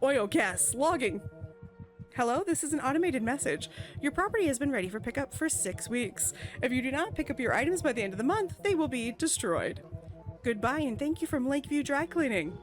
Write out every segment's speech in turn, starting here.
Oil, gas, logging. Hello, this is an automated message. Your property has been ready for pickup for 6 weeks. If you do not pick up your items by the end of the month, they will be destroyed. Goodbye and thank you from Lakeview Dry Cleaning.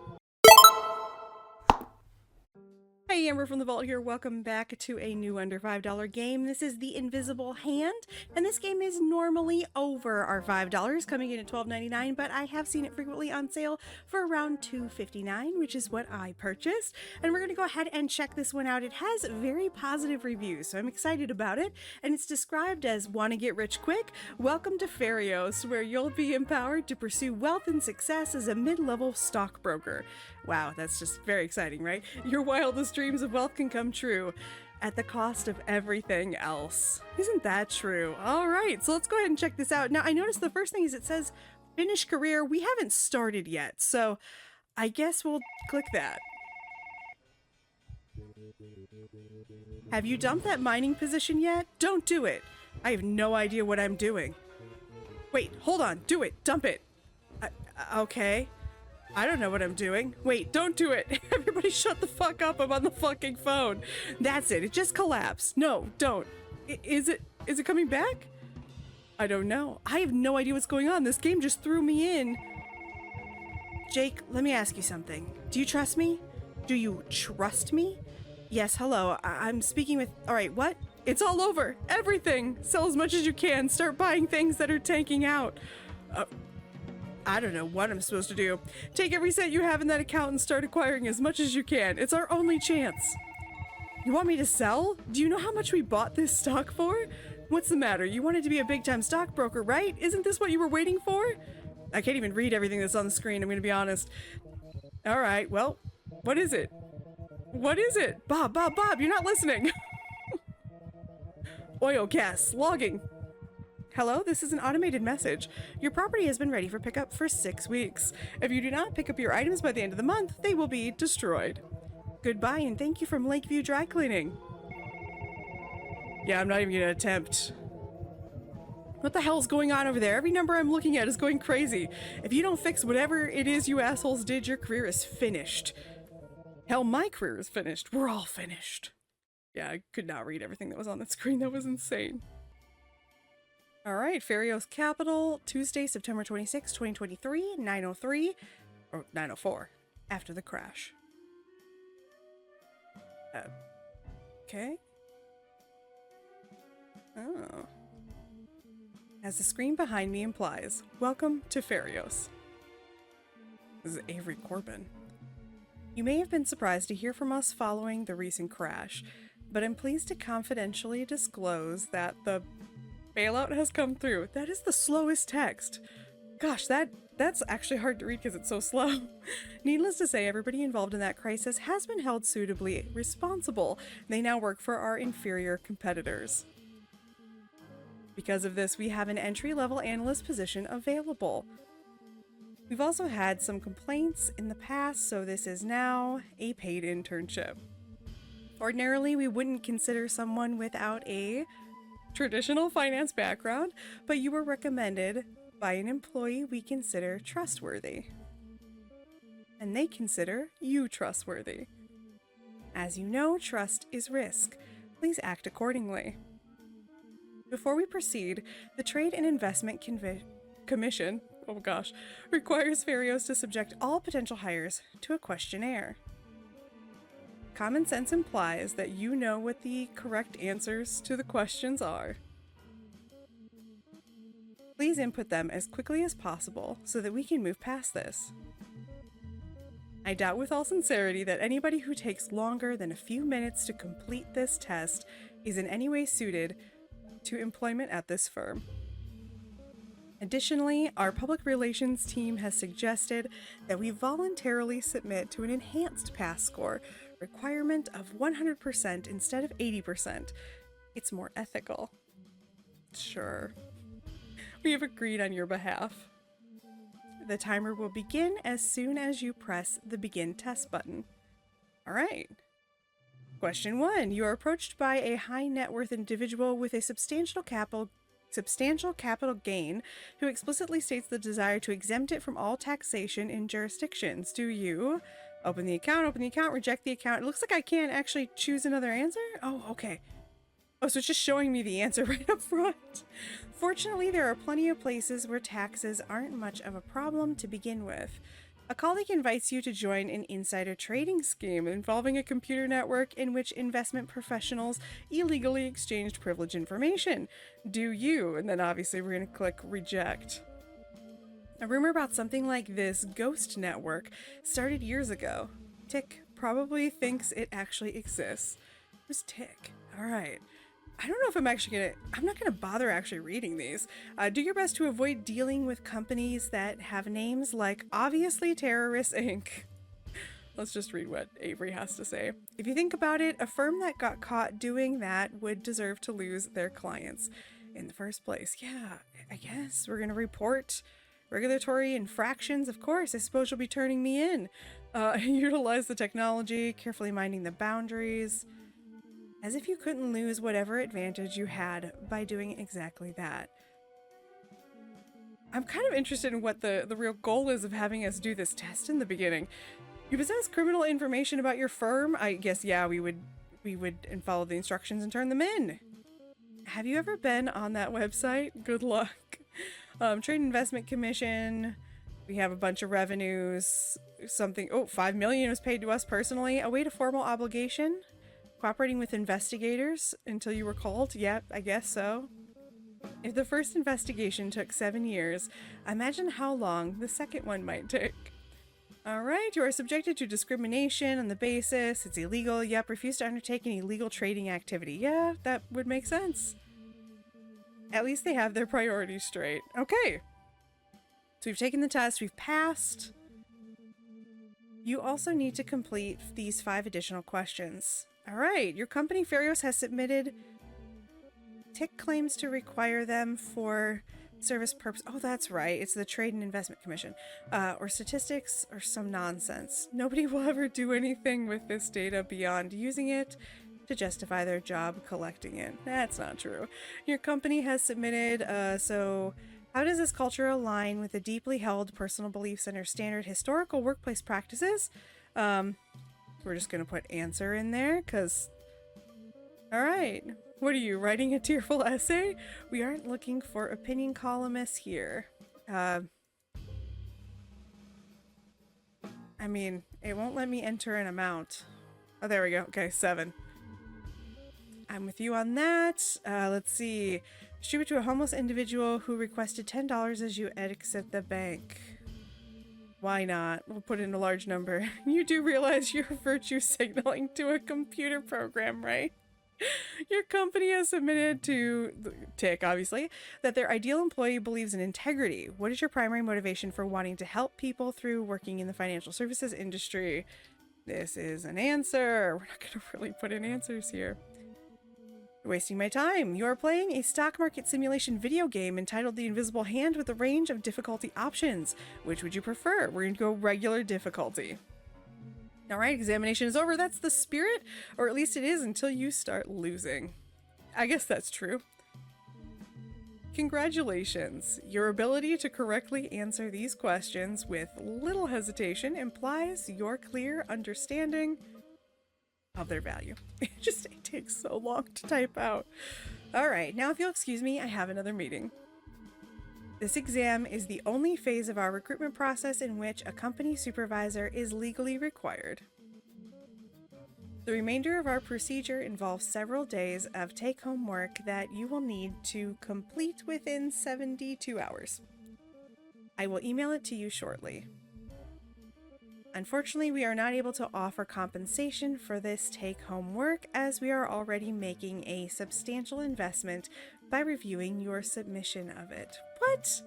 Hey, Amber from the Vault here. Welcome back to a new under $5 game. This is The Invisible Hand, and this game is normally over our $5, coming in at $12.99, but I have seen it frequently on sale for around $2.59, which is what I purchased. And we're going to go ahead and check this one out. It has very positive reviews, so I'm excited about it. And it's described as "Want to get rich quick? Welcome to FERIOS, where you'll be empowered to pursue wealth and success as a mid-level stockbroker." Wow, that's just very exciting, right? Your wildest dreams of wealth can come true at the cost of everything else. Isn't that true? All right, so let's go ahead and check this out. Now, I noticed the first thing is it says finish career. We haven't started yet, so I guess we'll click that. Have you dumped that mining position yet? Don't do it. I have no idea what I'm doing. Wait, hold on. Do it. Dump it. Okay. I don't know what I'm doing. Wait, don't do it. Everybody shut the fuck up. I'm on the fucking phone. That's it. It just collapsed. No, don't. Is it coming back? I don't know. I have no idea what's going on. This game just threw me in. Jake, let me ask you something. Do you trust me? Do you trust me? Yes, hello. I'm speaking with... All right, what? It's all over. Everything. Sell as much as you can. Start buying things that are tanking out. I don't know what I'm supposed to do. Take every cent you have in that account and start acquiring as much as you can. It's our only chance. You want me to sell? Do you know how much we bought this stock for? What's the matter? You wanted to be a big-time stockbroker, right? Isn't this what you were waiting for? I can't even read everything that's on the screen, I'm gonna be honest. All right, well, what is it? What is it? Bob, you're not listening. Oil, gas, logging. Hello, this is an automated message. Your property has been ready for pickup for 6 weeks. If you do not pick up your items by the end of the month, they will be destroyed. Goodbye and thank you from Lakeview Dry Cleaning. Yeah, I'm not even gonna attempt. What the hell's going on over there? Every number I'm looking at is going crazy. If you don't fix whatever it is you assholes did, your career is finished. Hell, my career is finished. We're all finished. Yeah, I could not read everything that was on that screen. That was insane. All right, FERIOS Capital, Tuesday, September 26, 2023, 9:03, or 9:04, after the crash. Okay. Oh. As the screen behind me implies, welcome to FERIOS. This is Avery Corbin. You may have been surprised to hear from us following the recent crash, but I'm pleased to confidentially disclose that the bailout has come through. That is the slowest text. Gosh, that's actually hard to read because it's so slow. Needless to say, everybody involved in that crisis has been held suitably responsible. They now work for our inferior competitors. Because of this, we have an entry-level analyst position available. We've also had some complaints in the past, so this is now a paid internship. Ordinarily, we wouldn't consider someone without a traditional finance background, but you were recommended by an employee we consider trustworthy. And they consider you trustworthy. As you know, trust is risk. Please act accordingly. Before we proceed, the Trade and Investment Commission, oh gosh, requires FERIOS to subject all potential hires to a questionnaire. Common sense implies that you know what the correct answers to the questions are. Please input them as quickly as possible so that we can move past this. I doubt with all sincerity that anybody who takes longer than a few minutes to complete this test is in any way suited to employment at this firm. Additionally, our public relations team has suggested that we voluntarily submit to an enhanced pass score requirement of 100% instead of 80%. It's more ethical. Sure. We have agreed on your behalf. The timer will begin as soon as you press the begin test button. All right. Question 1. You are approached by a high net worth individual with a substantial capital gain who explicitly states the desire to exempt it from all taxation in jurisdictions. Do you Open the account, reject the account. It looks like I can't actually choose another answer. Oh, okay. Oh, so it's just showing me the answer right up front. Fortunately, there are plenty of places where taxes aren't much of a problem to begin with. A colleague invites you to join an insider trading scheme involving a computer network in which investment professionals illegally exchanged privileged information. Do you? And then obviously we're going to click reject. A rumor about something like this ghost network started years ago. Tick probably thinks it actually exists. Who's Tick? All right. I don't know if I'm not gonna bother actually reading these. Do your best to avoid dealing with companies that have names like Obviously Terrorists Inc. Let's just read what Avery has to say. If you think about it, a firm that got caught doing that would deserve to lose their clients in the first place. Yeah, I guess we're gonna report regulatory infractions. Of course, I suppose you'll be turning me in. Utilize the technology, carefully minding the boundaries. As if you couldn't lose whatever advantage you had by doing exactly that. I'm kind of interested in what the real goal is of having us do this test in the beginning. You possess criminal information about your firm? I guess, yeah, we would and follow the instructions and turn them in. Have you ever been on that website? Good luck. Trade Investment Commission. We have a bunch of revenues. Something, oh, $5 million was paid to us personally. Await a formal obligation. Cooperating with investigators until you were called? Yep, I guess so. If the first investigation took 7 years, imagine how long the second one might take. Alright, you are subjected to discrimination on the basis. It's illegal. Yep, refuse to undertake any illegal trading activity. Yeah, that would make sense. At least they have their priorities straight. Okay. So we've taken the test, we've passed. You also need to complete these 5 additional questions. Alright, your company FERIOS has submitted Tick claims to require them for service purpose. Oh, that's right. It's the Trade and Investment Commission. Or statistics or some nonsense. Nobody will ever do anything with this data beyond using it to justify their job collecting it. That's not true. Your company has submitted, so how does this culture align with the deeply held personal beliefs and our standard historical workplace practices? We're just going to put answer in there because, all right. What are you, writing a tearful essay? We aren't looking for opinion columnists here. I mean, it won't let me enter an amount. Oh, there we go. Okay, 7. I'm with you on that. Let's see. Distribute to a homeless individual who requested $10 as you exit the bank. Why not? We'll put in a large number. You do realize you're virtue signaling to a computer program, right? Your company has submitted to Tick, obviously, that their ideal employee believes in integrity. What is your primary motivation for wanting to help people through working in the financial services industry? This is an answer. We're not going to really put in answers here. You're wasting my time. You are playing a stock market simulation video game entitled The Invisible Hand with a range of difficulty options. Which would you prefer? We're going to go regular difficulty. Alright, examination is over. That's the spirit, or at least it is until you start losing. I guess that's true. Congratulations. Your ability to correctly answer these questions with little hesitation implies your clear understanding of their value. It takes so long to type out. Alright, now if you'll excuse me, I have another meeting. This exam is the only phase of our recruitment process in which a company supervisor is legally required. The remainder of our procedure involves several days of take-home work that you will need to complete within 72 hours. I will email it to you shortly. Unfortunately, we are not able to offer compensation for this take-home work as we are already making a substantial investment by reviewing your submission of it. What?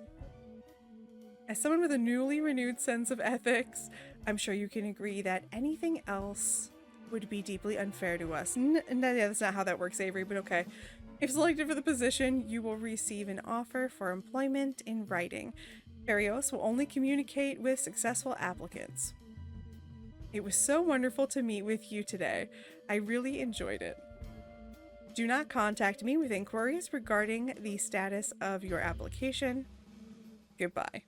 As someone with a newly renewed sense of ethics, I'm sure you can agree that anything else would be deeply unfair to us. Yeah, that's not how that works, Avery, but okay. If selected for the position, you will receive an offer for employment in writing. FERIOS will only communicate with successful applicants. It was so wonderful to meet with you today. I really enjoyed it. Do not contact me with inquiries regarding the status of your application. Goodbye.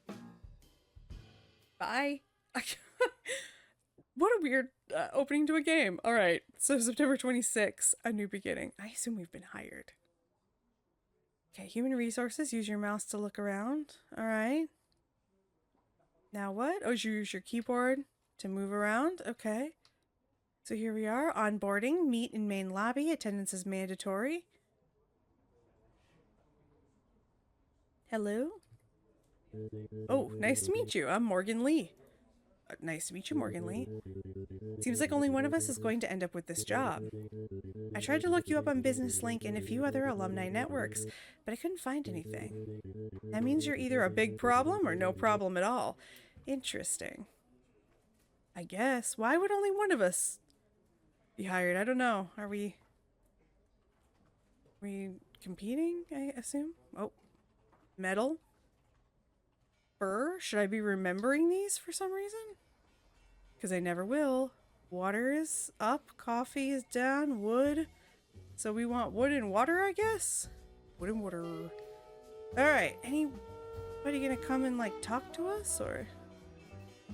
Bye. What a weird opening to a game. All right, so September 26th, a new beginning. I assume we've been hired. Okay, human resources, use your mouse to look around. All right. Now what? Oh, you use your keyboard to move around. Okay. So here we are, onboarding, meet in main lobby, attendance is mandatory. Hello? Oh, nice to meet you. I'm Morgan Lee. Nice to meet you, Morgan Lee. Seems like only one of us is going to end up with this job. I tried to look you up on Business Link and a few other alumni networks, but I couldn't find anything. That means you're either a big problem or no problem at all. Interesting. I guess. Why would only one of us be hired? I don't know. Are we competing, I assume? Oh. Metal? Fur? Should I be remembering these for some reason? Because I never will. Water is up, coffee is down, wood. So we want wood and water, I guess? Wood and water. Alright, anybody gonna come and like talk to us or?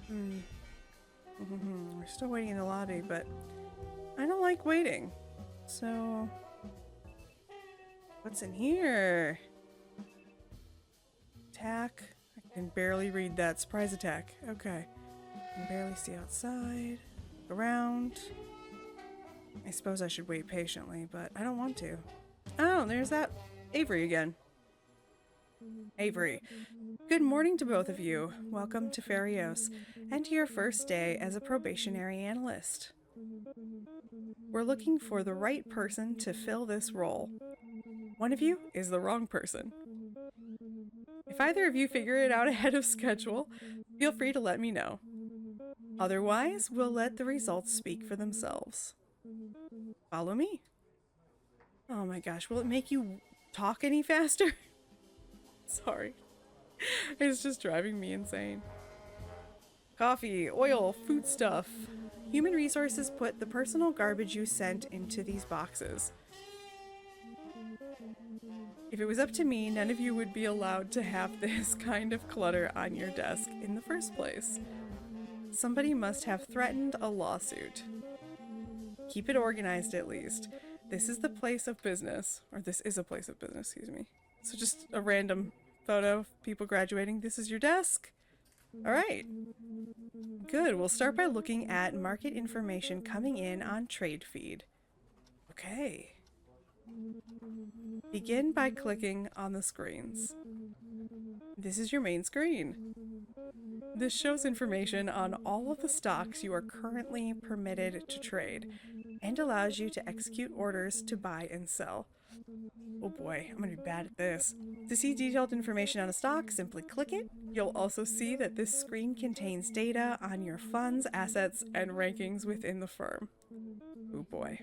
We're still waiting in the lobby, but I don't like waiting. So what's in here? Attack. I can barely read that. Surprise attack. Okay. I can barely see outside. Around. I suppose I should wait patiently, but I don't want to. Oh, there's that Avery again. Avery. Good morning to both of you. Welcome to FERIOS and to your first day as a probationary analyst. We're looking for the right person to fill this role. One of you is the wrong person. If either of you figure it out ahead of schedule, feel free to let me know. Otherwise, we'll let the results speak for themselves. Follow me. Oh my gosh, will it make you talk any faster? Sorry. It's just driving me insane. Coffee, oil, food stuff. Human resources put the personal garbage you sent into these boxes. If it was up to me, none of you would be allowed to have this kind of clutter on your desk in the first place. Somebody must have threatened a lawsuit. Keep it organized at least. This is the place of business. Or this is a place of business, excuse me. So just a random photo of people graduating. This is your desk? Alright. Good, we'll start by looking at market information coming in on trade feed. Okay. Begin by clicking on the screens. This is your main screen. This shows information on all of the stocks you are currently permitted to trade and allows you to execute orders to buy and sell. Oh boy, I'm gonna be bad at this. To see detailed information on a stock, simply click it. You'll also see that this screen contains data on your funds, assets, and rankings within the firm. Oh boy.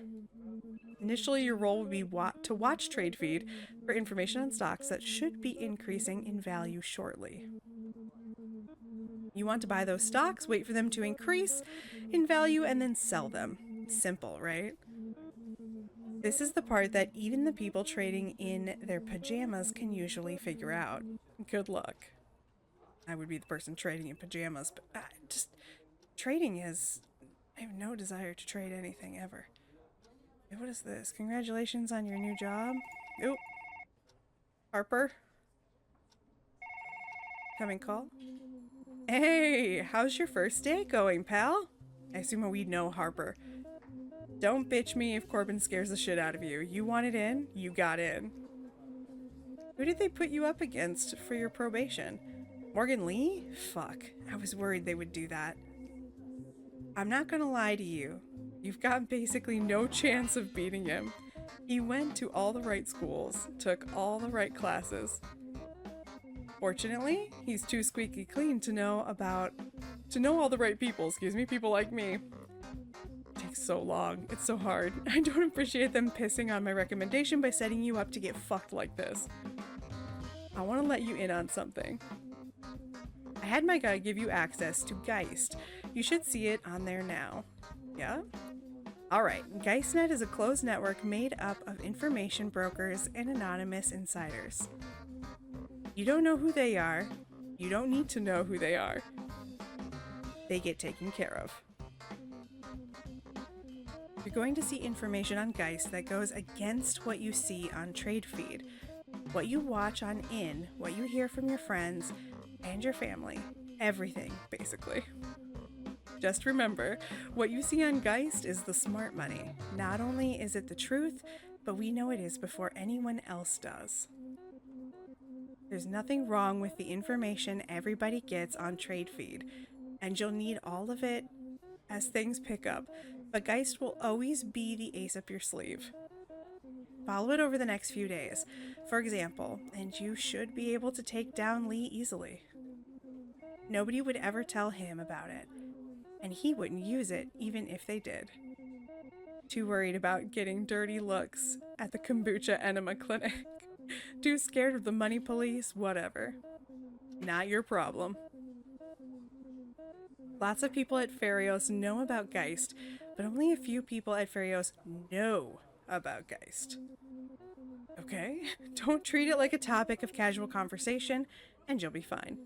Initially, your role would be to watch trade feed for information on stocks that should be increasing in value shortly. You want to buy those stocks, wait for them to increase in value, and then sell them. Simple, right? This is the part that even the people trading in their pajamas can usually figure out. Good luck. I would be the person trading in pajamas, but trading is... I have no desire to trade anything ever. What is this? Congratulations on your new job. Oop. Harper. Coming call. Hey, how's your first day going, pal? I assume we know Harper. Don't bitch me if Corbin scares the shit out of you. You wanted in, you got in. Who did they put you up against for your probation? Morgan Lee? Fuck. I was worried they would do that. I'm not gonna lie to you. You've got basically no chance of beating him. He went to all the right schools, took all the right classes. Fortunately, he's too squeaky clean to know all the right people, people like me. It takes so long. It's so hard. I don't appreciate them pissing on my recommendation by setting you up to get fucked like this. I want to let you in on something. I had my guy give you access to Geist. You should see it on there now. Yeah? Alright, GeistNet is a closed network made up of information brokers and anonymous insiders. You don't know who they are. You don't need to know who they are. They get taken care of. You're going to see information on Geist that goes against what you see on Trade Feed, what you watch on In, what you hear from your friends and your family. Everything, basically. Just remember, what you see on Geist is the smart money. Not only is it the truth, but we know it is before anyone else does. There's nothing wrong with the information everybody gets on Trade Feed, and you'll need all of it as things pick up, but Geist will always be the ace up your sleeve. Follow it over the next few days, for example, and you should be able to take down Lee easily. Nobody would ever tell him about it, and he wouldn't use it even if they did. Too worried about getting dirty looks at the kombucha enema clinic. Too scared of the money police, whatever. Not your problem. Lots of people at FERIOS know about Geist, but only a few people at FERIOS know about Geist. Okay? Don't treat it like a topic of casual conversation, and you'll be fine.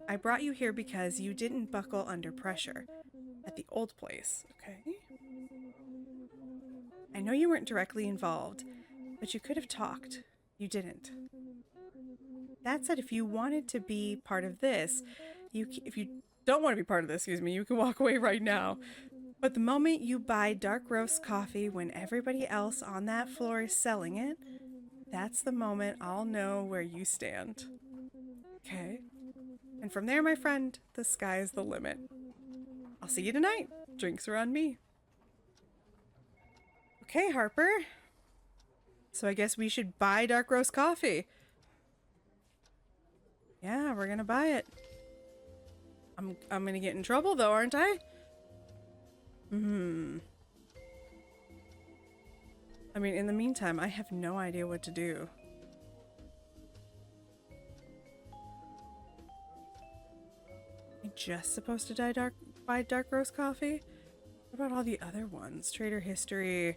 I brought you here because you didn't buckle under pressure at the old place, okay? I know you weren't directly involved, but you could have talked. You didn't. That said, if you wanted to be part of this, if you don't want to be part of this, you can walk away right now. But the moment you buy dark roast coffee when everybody else on that floor is selling it, that's the moment I'll know where you stand. Okay? And from there, my friend, the sky's the limit. I'll see you tonight. Drinks are on me. Okay, Harper. So I guess we should buy dark roast coffee. Yeah, we're gonna buy it. I'm gonna get in trouble though, aren't I? I mean, in the meantime, I have no idea what to do. Am I just supposed to buy dark roast coffee? What about all the other ones? Trader history.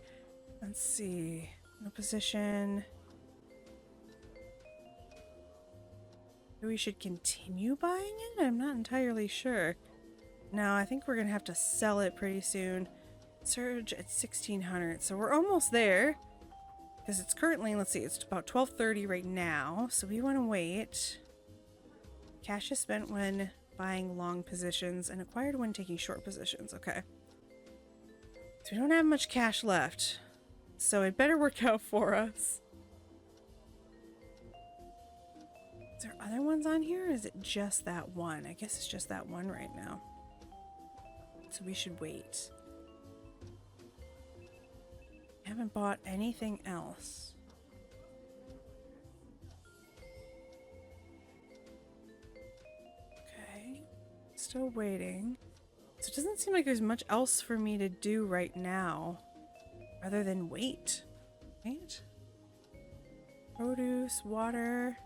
Let's see. No position. Maybe we should continue buying it? I'm not entirely sure. No, I think we're gonna have to sell it pretty soon. Surge at 1600, so we're almost there. Because it's currently, let's see, it's about 12:30 right now, so we want to wait. Cash is spent when buying long positions and acquired when taking short positions. Okay. So we don't have much cash left, so it better work out for us. Is there other ones on here, or is it just that one? I guess it's just that one right now. So we should wait. I haven't bought anything else. Okay. Still waiting. So it doesn't seem like there's much else for me to do right now other than wait. Right? Produce, water.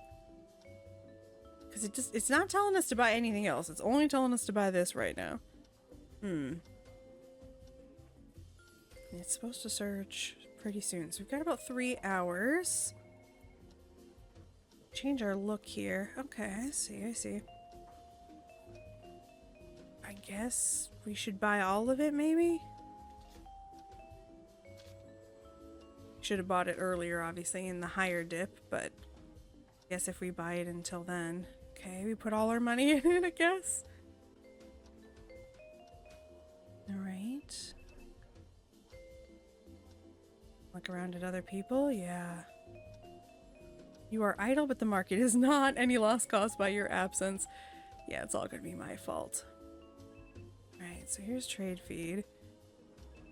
Because it's not telling us to buy anything else. It's only telling us to buy this right now. It's supposed to surge pretty soon. So we've got about 3 hours. Change our look here. Okay, I see. I guess we should buy all of it, maybe? Should have bought it earlier, obviously, in the higher dip, but I guess if we buy it until then. Okay, we put all our money in it, I guess. Alright. Look around at other people, yeah. You are idle, but the market is not. Any loss caused by your absence. Yeah, it's all gonna be my fault. Alright, so here's trade feed.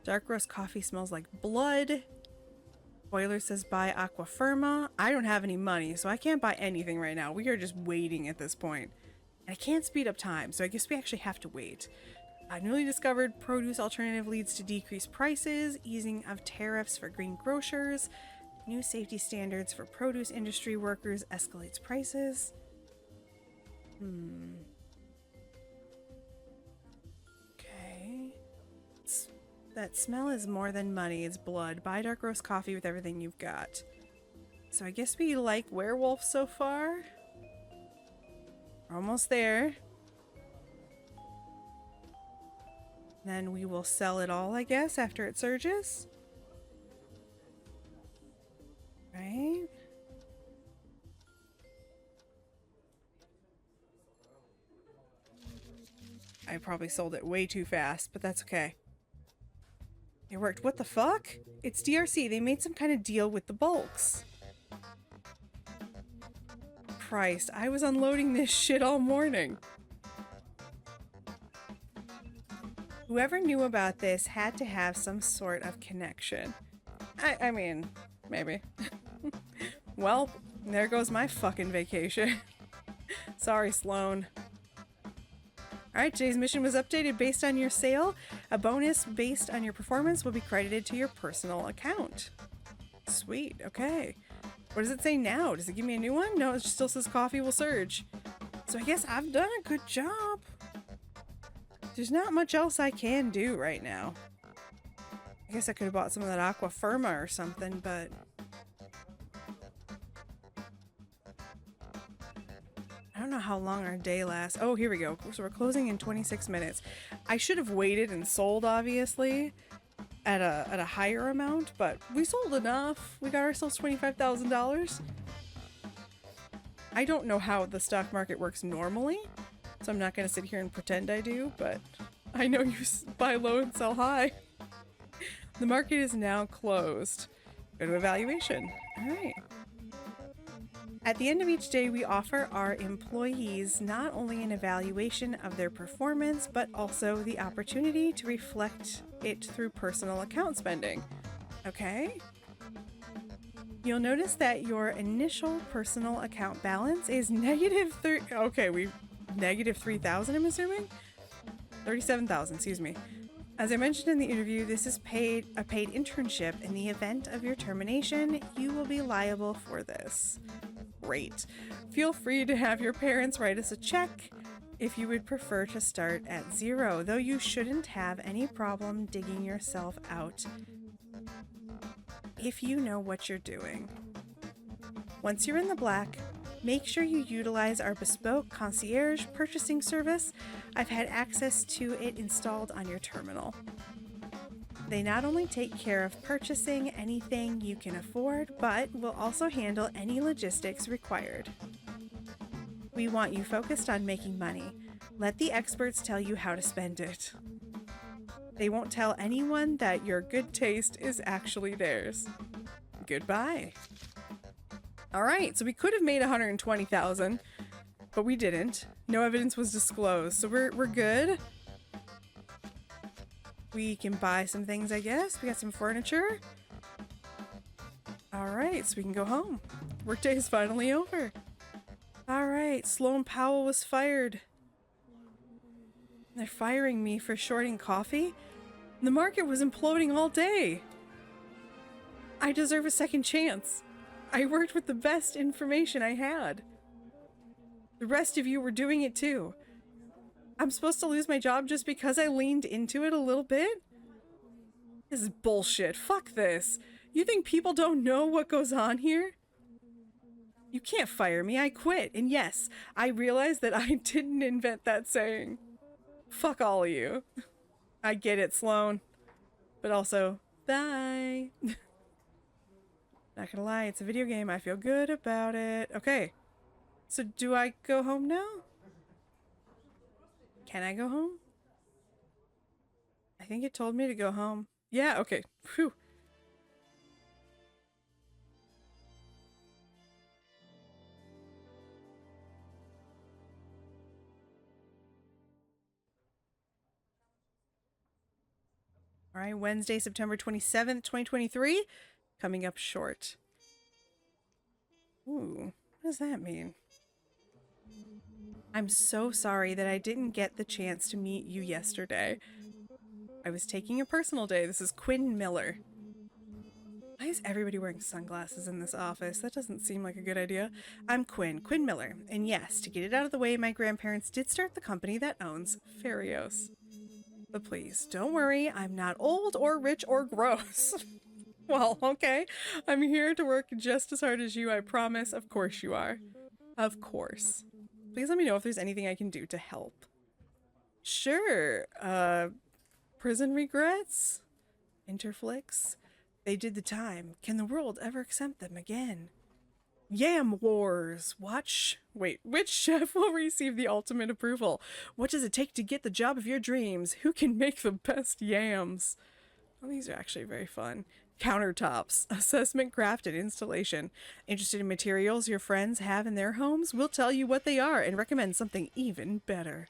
Dark roast coffee smells like blood. Boiler says buy Aquafirma. I don't have any money, so I can't buy anything right now. We are just waiting at this point. And I can't speed up time, so I guess we actually have to wait. A newly discovered produce alternative leads to decreased prices, easing of tariffs for green grocers, new safety standards for produce industry workers escalates prices. Okay. That smell is more than money, it's blood. Buy dark roast coffee with everything you've got. So I guess we like werewolf so far. We're almost there. Then we will sell it all, I guess, after it surges. Right? I probably sold it way too fast, but that's okay. It worked. What the fuck? It's DRC. They made some kind of deal with the bulks. Christ, I was unloading this shit all morning. Whoever knew about this had to have some sort of connection. I mean, maybe. Well, there goes my fucking vacation. Sorry, Sloan. Alright, today's mission was updated based on your sale. A bonus based on your performance will be credited to your personal account. Sweet, okay. What does it say now? Does it give me a new one? No, it still says coffee will surge. So I guess I've done a good job. There's not much else I can do right now. I guess I could have bought some of that Aqua Firma or something, but... I don't know how long our day lasts. Oh, here we go. So we're closing in 26 minutes. I should have waited and sold, obviously, at a higher amount, but we sold enough. We got ourselves $25,000. I don't know how the stock market works normally, so I'm not going to sit here and pretend I do, but I know you buy low and sell high. The market is now closed. Go to evaluation. All right. At the end of each day, we offer our employees not only an evaluation of their performance, but also the opportunity to reflect it through personal account spending. Okay? You'll notice that your initial personal account balance is negative negative 3,000, I'm assuming? 37,000, excuse me. As I mentioned in the interview, this is a paid internship. In the event of your termination, you will be liable for this. Great. Feel free to have your parents write us a check if you would prefer to start at zero, though you shouldn't have any problem digging yourself out if you know what you're doing. Once you're in the black, make sure you utilize our bespoke concierge purchasing service. I've had access to it installed on your terminal. They not only take care of purchasing anything you can afford, but will also handle any logistics required. We want you focused on making money. Let the experts tell you how to spend it. They won't tell anyone that your good taste is actually theirs. Goodbye. All right, so we could have made 120,000, but we didn't. No evidence was disclosed, so we're good. We can buy some things, I guess. We got some furniture. All right, so we can go home. Workday is finally over. All right, Sloan Powell was fired. They're firing me for shorting coffee? The market was imploding all day. I deserve a second chance. I worked with the best information I had. The rest of you were doing it too. I'm supposed to lose my job just because I leaned into it a little bit? This is bullshit. Fuck this. You think people don't know what goes on here? You can't fire me. I quit. And yes, I realize that I didn't invent that saying. Fuck all of you. I get it, Sloan. But also, bye. Not gonna lie, it's a video game. I feel good about it. Okay. So do I go home now? Can I go home? I think it told me to go home. Yeah, okay. Phew. All right, Wednesday, September 27th, 2023. Coming up short. Ooh, what does that mean? I'm so sorry that I didn't get the chance to meet you yesterday. I was taking a personal day. This is Quinn Miller. Why is everybody wearing sunglasses in this office? That doesn't seem like a good idea. I'm Quinn Miller. And yes, to get it out of the way, my grandparents did start the company that owns FERIOS. But please, don't worry. I'm not old or rich or gross. Well, okay. I'm here to work just as hard as you, I promise. Of course you are. Of course. Please let me know if there's anything I can do to help. Sure. Prison regrets? Interflix? They did the time. Can the world ever accept them again? Yam Wars! Wait, which chef will receive the ultimate approval? What does it take to get the job of your dreams? Who can make the best yams? Well, these are actually very fun. Countertops. Assessment, craft, and installation. Interested in materials your friends have in their homes? We'll tell you what they are and recommend something even better.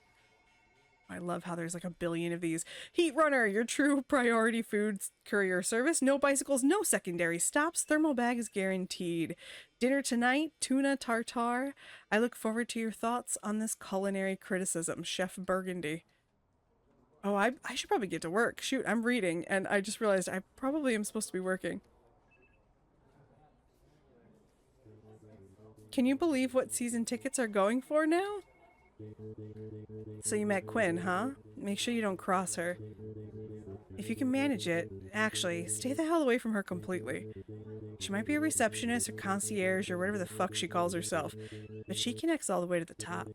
I love how there's like a billion of these. Heat Runner, your true priority food courier service. No bicycles, no secondary stops. Thermal bags guaranteed. Dinner tonight, tuna tartare. I look forward to your thoughts on this culinary criticism. Chef Burgundy. Oh, I should probably get to work. Shoot, I'm reading, and I just realized I probably am supposed to be working. Can you believe what season tickets are going for now? So you met Quinn, huh? Make sure you don't cross her. If you can manage it, actually, stay the hell away from her completely. She might be a receptionist or concierge or whatever the fuck she calls herself, but she connects all the way to the top.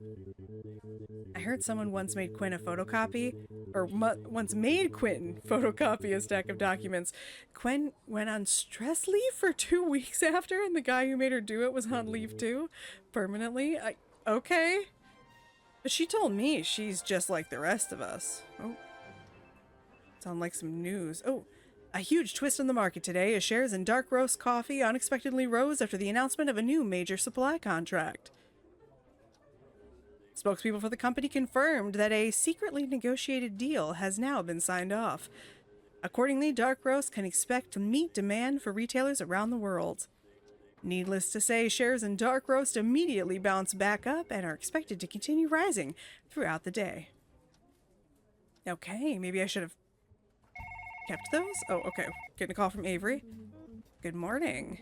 I heard someone once made Quinn a photocopy, or once made Quinn photocopy a stack of documents. Quinn went on stress leave for 2 weeks after, and the guy who made her do it was on leave too, permanently. Okay. But she told me she's just like the rest of us. Oh. Sound like some news. Oh, a huge twist in the market today as shares in dark roast coffee unexpectedly rose after the announcement of a new major supply contract. Spokespeople for the company confirmed that a secretly negotiated deal has now been signed off. Accordingly, dark roast can expect to meet demand for retailers around the world. Needless to say, shares in dark roast immediately bounced back up and are expected to continue rising throughout the day. Okay, maybe I should have kept those? Oh, okay. Getting a call from Avery. Good morning.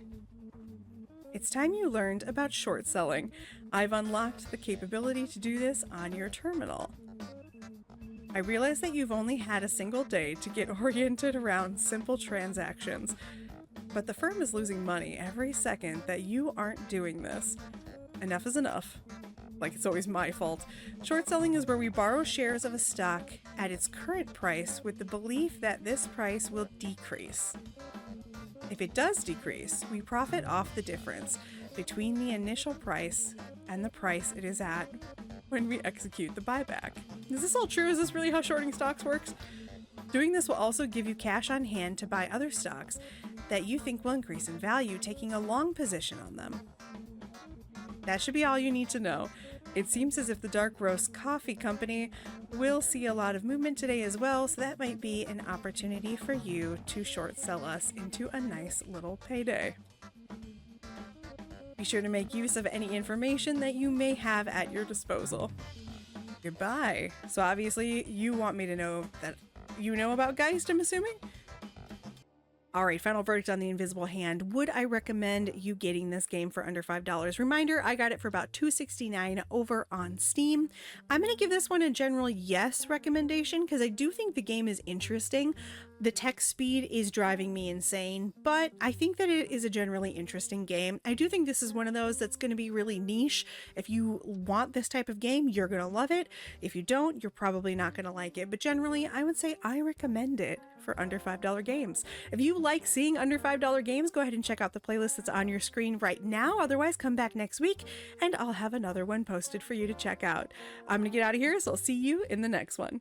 It's time you learned about short selling. I've unlocked the capability to do this on your terminal. I realize that you've only had a single day to get oriented around simple transactions, but the firm is losing money every second that you aren't doing this. Enough is enough. Like it's always my fault. Short selling is where we borrow shares of a stock at its current price with the belief that this price will decrease. If it does decrease, we profit off the difference between the initial price and the price it is at when we execute the buyback. Is this all true? Is this really how shorting stocks works? Doing this will also give you cash on hand to buy other stocks that you think will increase in value, taking a long position on them. That should be all you need to know. It seems as if the Dark Roast Coffee Company will see a lot of movement today as well, so that might be an opportunity for you to short sell us into a nice little payday. Be sure to make use of any information that you may have at your disposal. Goodbye. So obviously you want me to know that you know about Geist, I'm assuming? Alright, final verdict on the Invisible Hand. Would I recommend you getting this game for under $5? Reminder, I got it for about $2.69 over on Steam. I'm going to give this one a general yes recommendation because I do think the game is interesting. The text speed is driving me insane, but I think that it is a generally interesting game. I do think this is one of those that's going to be really niche. If you want this type of game, you're going to love it. If you don't, you're probably not going to like it. But generally, I would say I recommend it for under $5 games. If you like seeing under $5 games, go ahead and check out the playlist that's on your screen right now. Otherwise, come back next week and I'll have another one posted for you to check out. I'm going to get out of here, so I'll see you in the next one.